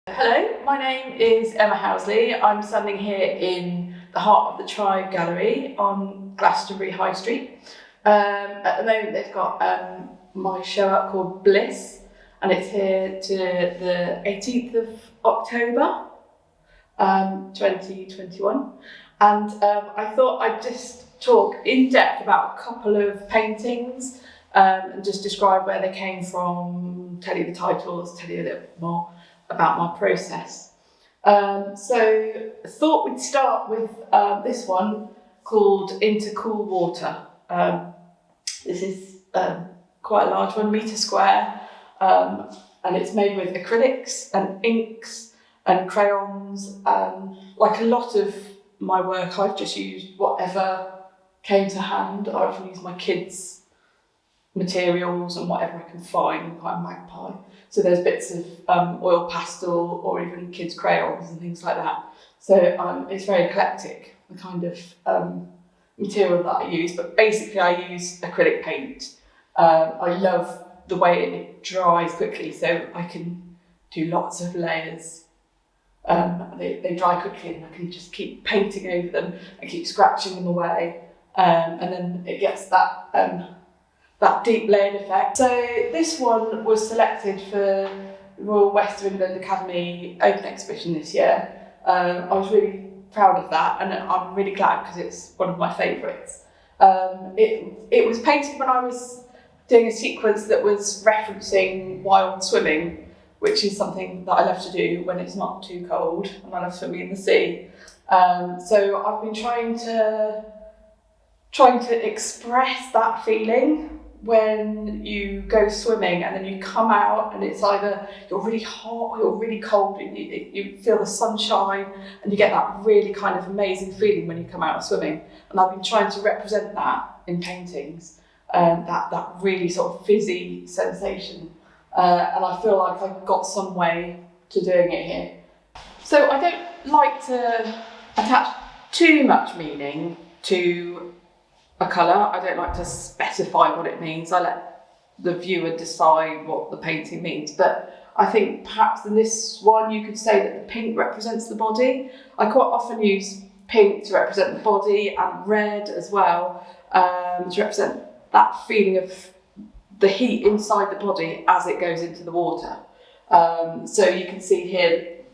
Hello, my name is Emma Housley. I'm standing here in the heart of the Tribe Gallery on Glastonbury High Street. At the moment they've got my show up called Bliss, and it's here to the 18th of October 2021. And I thought I'd just talk in depth about a couple of paintings and just describe where they came from, tell you the titles, tell you a little bit more about my process. So I thought we'd start with this one called Into Cool Water. This is quite a large 1 metre square, and it's made with acrylics and inks and crayons. Like a lot of my work, I've just used whatever came to hand. I often use my kids' materials and whatever I can find. I'm quite a magpie. So there's bits of oil pastel or even kids' crayons and things like that. So it's very eclectic, the kind of material that I use. But basically I use acrylic paint. I love the way it dries quickly, so I can do lots of layers. They dry quickly and I can just keep painting over them and keep scratching them away. And then it gets that deep layered effect. So this one was selected for the Royal West of England Academy Open Exhibition this year. I was really proud of that, and I'm really glad because it's one of my favourites. It was painted when I was doing a sequence that was referencing wild swimming, which is something that I love to do when it's not too cold, and I love swimming in the sea. So I've been trying to express that feeling when you go swimming and then you come out and it's either you're really hot or you're really cold, and you feel the sunshine and you get that really kind of amazing feeling when you come out of swimming. And I've been trying to represent that in paintings, that really sort of fizzy sensation. And I feel like I've got some way to doing it here. So I don't like to attach too much meaning to a colour. I don't like to specify what it means. I let the viewer decide what the painting means. But I think perhaps in this one you could say that the pink represents the body. I quite often use pink to represent the body, and red as well, to represent that feeling of the heat inside the body as it goes into the water. So you can see here,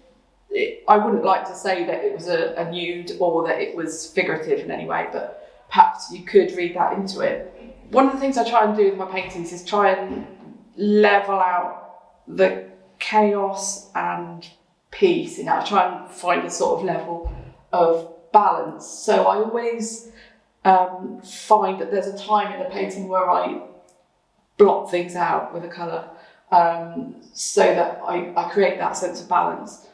I wouldn't like to say that it was a nude or that it was figurative in any way, but perhaps you could read that into it. One of the things I try and do with my paintings is try and level out the chaos and peace. I try and find a sort of level of balance. So I always find that there's a time in the painting where I blot things out with a colour, so that I create that sense of balance.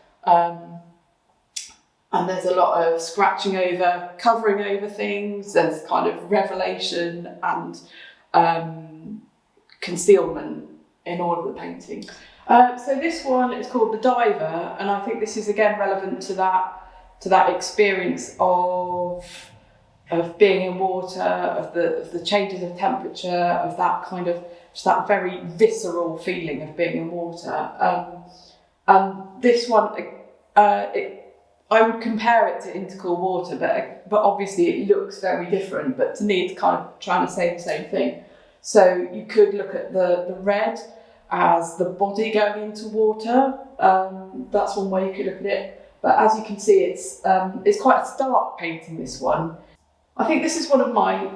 And there's a lot of scratching over, covering over things. There's kind of revelation and concealment in all of the painting. So this one is called The Diver, and I think this is again relevant to that experience of being in water, of the changes of temperature, of that kind of just that very visceral feeling of being in water. And this one, I would compare it to Into Cool Water, but obviously it looks very different. But to me, it's kind of trying to say the same thing. So you could look at the red as the body going into water. That's one way you could look at it. But as you can see, it's quite a stark painting, this one. I think this is one of my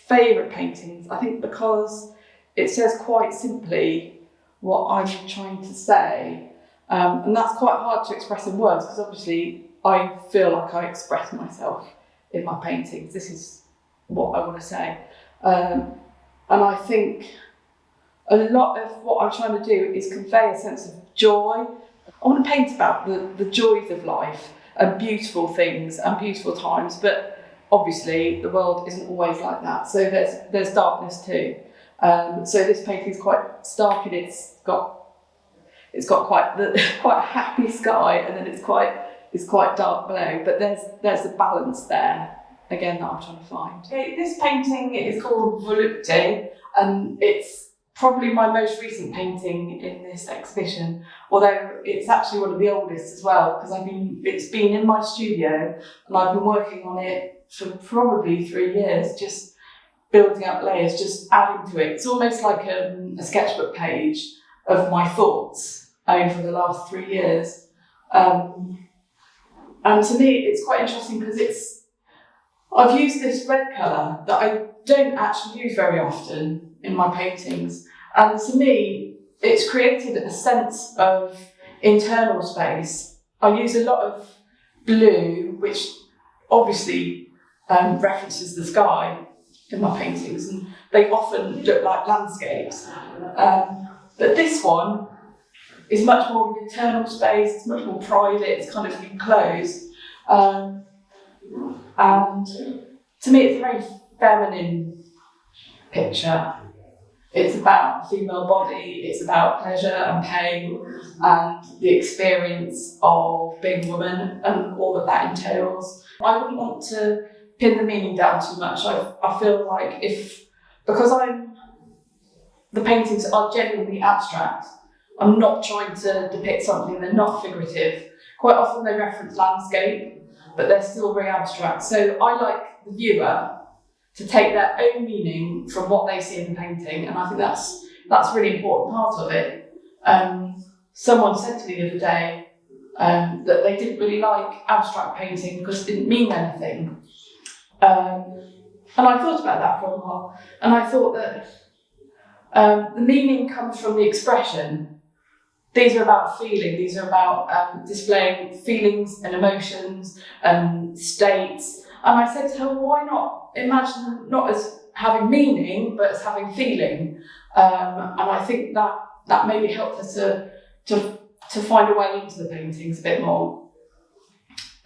favourite paintings. I think because it says quite simply what I'm trying to say. And that's quite hard to express in words, because obviously I feel like I express myself in my paintings. This is what I want to say. And I think a lot of what I'm trying to do is convey a sense of joy. I want to paint about the joys of life and beautiful things and beautiful times, but obviously the world isn't always like that. So there's darkness too. So this painting is quite stark, and it's got quite a happy sky, and then it's quite dark below. But there's a balance there again that I'm trying to find. Okay, this painting is called Volupté, and it's probably my most recent painting in this exhibition, although it's actually one of the oldest as well, because it's been in my studio and I've been working on it for probably 3 years, just building up layers, just adding to it. It's almost like a sketchbook page of my thoughts over the last 3 years. And to me, it's quite interesting because I've used this red colour that I don't actually use very often in my paintings. And to me, it's created a sense of internal space. I use a lot of blue, which obviously references the sky in my paintings, and they often look like landscapes. But this one is much more of an internal space, it's much more private, it's kind of enclosed. And to me, it's a very feminine picture. It's about the female body, it's about pleasure and pain and the experience of being a woman and all that entails. I wouldn't want to pin the meaning down too much. I feel like because the paintings are genuinely abstract, I'm not trying to depict something, they're not figurative. Quite often they reference landscape, but they're still very abstract. So I like the viewer to take their own meaning from what they see in the painting, and I think that's a really important part of it. Someone said to me the other day that they didn't really like abstract painting because it didn't mean anything. And I thought about that for a while, and I thought that the meaning comes from the expression. These are about feeling, these are about displaying feelings and emotions and states. And I said to her, well, why not imagine them not as having meaning, but as having feeling? And I think that maybe helped her to find a way into the paintings a bit more.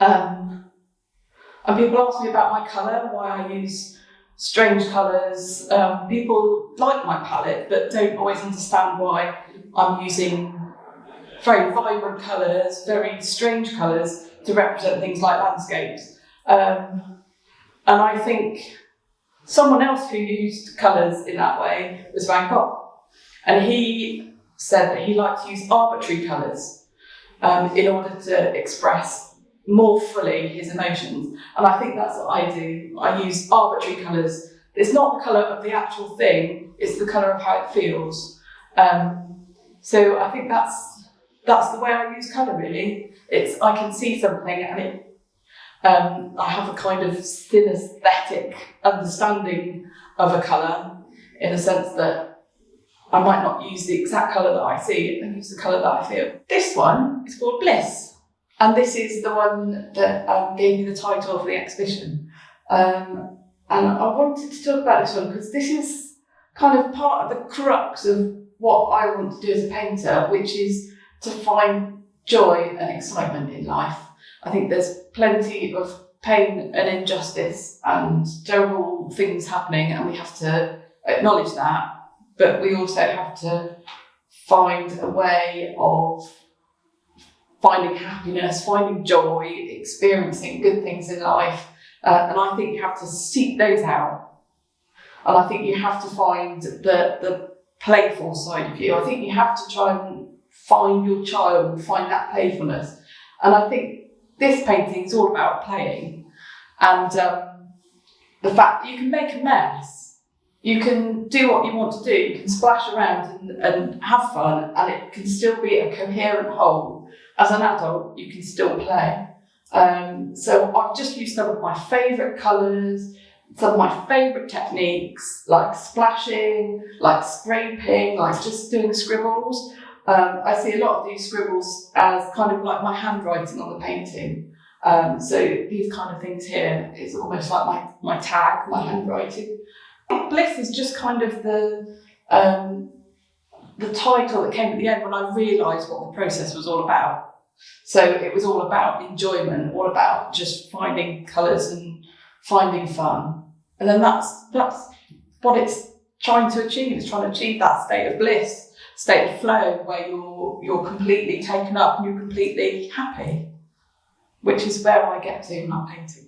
And people ask me about my colour, why I use strange colours. People like my palette, but don't always understand why I'm using very vibrant colours, very strange colours to represent things like landscapes. And I think someone else who used colours in that way was Van Gogh. And he said that he liked to use arbitrary colours in order to express more fully his emotions. And I think that's what I do. I use arbitrary colours. It's not the colour of the actual thing, it's the colour of how it feels. So I think that's the way I use colour, really. I can see something and I have a kind of synesthetic understanding of a colour, in a sense that I might not use the exact colour that I see, I use the colour that I feel. This one is called Bliss, and this is the one that gave me the title for the exhibition. And I wanted to talk about this one because this is kind of part of the crux of what I want to do as a painter, which is to find joy and excitement in life. I think there's plenty of pain and injustice and terrible things happening, and we have to acknowledge that, but we also have to find a way of finding happiness, finding joy, experiencing good things in life, and I think you have to seek those out. And I think you have to find the playful side of you. I think you have to try and find your child, find that playfulness. And I think this painting is all about playing, and the fact that you can make a mess, you can do what you want to do, you can splash around and have fun, and it can still be a coherent whole. As an adult, you can still play. So I've just used some of my favourite colours, some of my favourite techniques, like splashing, like scraping, like just doing scribbles. I see a lot of these scribbles as kind of like my handwriting on the painting. So these kind of things here is almost like my tag, my handwriting. Bliss is just kind of the title that came at the end when I realised what the process was all about. So it was all about enjoyment, all about just finding colours and finding fun. And then that's what it's trying to achieve. It's trying to achieve that state of bliss, state of flow, where you're completely taken up and you're completely happy, which is where I get to in my painting.